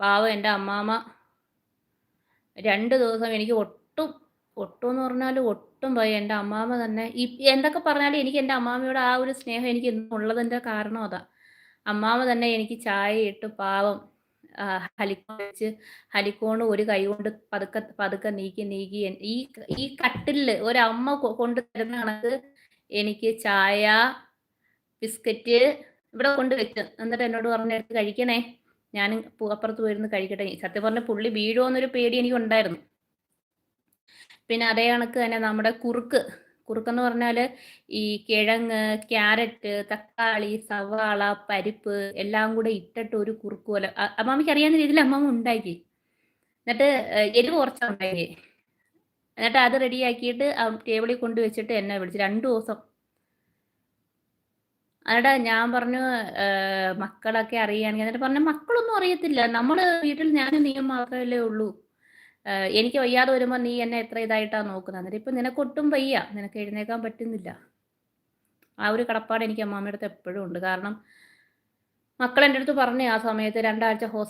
പാവം എൻ്റെ അമ്മാമ്മ 2 ദിവസം എനിക്ക് ഒട്ടുമെന്ന് പറഞ്ഞാൽ ഒട്ടും വയ്യ. എൻ്റെ അമ്മാമ്മ തന്നെ എന്തൊക്കെ പറഞ്ഞാലും എനിക്ക് എൻ്റെ അമ്മാമ്മയോട് ആ ഒരു സ്നേഹം എനിക്ക് ഇന്നും ഉള്ളതിൻ്റെ കാരണം അതാ. അമ്മാമ്മ തന്നെ എനിക്ക് ചായ ഇട്ട് പാവം ഹലിക്കോൺ വെച്ച് ഹലിക്കോണ് ഒരു കൈ കൊണ്ട് പതുക്കെ പതുക്കെ നീക്കി നീക്കി ഈ കട്ടിലില് ഒരമ്മ കൊണ്ട് തരുന്ന കണക്ക് എനിക്ക് ചായ, ബിസ്ക്കറ്റ് ഇവിടെ കൊണ്ട് വെച്ച്. എന്നിട്ട് എന്നോട് പറഞ്ഞു, "എടുത്ത് കഴിക്കണേ. ഞാൻ അപ്പുറത്ത് പോയിരുന്ന് കഴിക്കട്ടെ." സത്യം പറഞ്ഞാൽ പുള്ളി വീഴുമോന്നൊരു പേടി എനിക്കുണ്ടായിരുന്നു. പിന്നെ അതേ കണക്ക് തന്നെ നമ്മുടെ കുറുക്കെന്ന് പറഞ്ഞാല് ഈ കിഴങ്ങ്, ക്യാരറ്റ്, തക്കാളി, സവാള, പരിപ്പ് എല്ലാം കൂടെ ഇട്ടിട്ട് ഒരു കുറുക്ക് പോലെ അമ്മാമ്മയ്ക്ക് അറിയാവുന്ന രീതിയിൽ അമ്മാമ്മ ഉണ്ടാക്കി. എന്നിട്ട് എരിവ് കുറച്ചാ ഉണ്ടാക്കിയേ. എന്നിട്ട് അത് റെഡിയാക്കിയിട്ട് ടേബിളിൽ കൊണ്ട് വെച്ചിട്ട് എന്നെ വിളിച്ചു 2 ദിവസം. എന്നിട്ട് ഞാൻ പറഞ്ഞു, മക്കളൊക്കെ അറിയുകയാണെങ്കിൽ എന്നിട്ട് പറഞ്ഞു, "മക്കളൊന്നും അറിയത്തില്ല. നമ്മള് വീട്ടിൽ ഞാനും നീയും മാത്രമല്ലേ ഉള്ളൂ. എനിക്ക് വയ്യാതെ വരുമ്പോൾ നീ എന്നെ എത്ര ഇതായിട്ടാ നോക്കുന്നത്. എന്നിട്ട് ഇപ്പം നിനക്കൊട്ടും വയ്യ. നിനക്ക് എഴുന്നേക്കാൻ പറ്റുന്നില്ല." ആ ഒരു കടപ്പാട് എനിക്ക് അമ്മാമ്മയുടെ അടുത്ത് എപ്പോഴും ഉണ്ട്. കാരണം മക്കൾ എൻ്റെ അടുത്ത് പറഞ്ഞു ആ സമയത്ത് 2 ആഴ്ച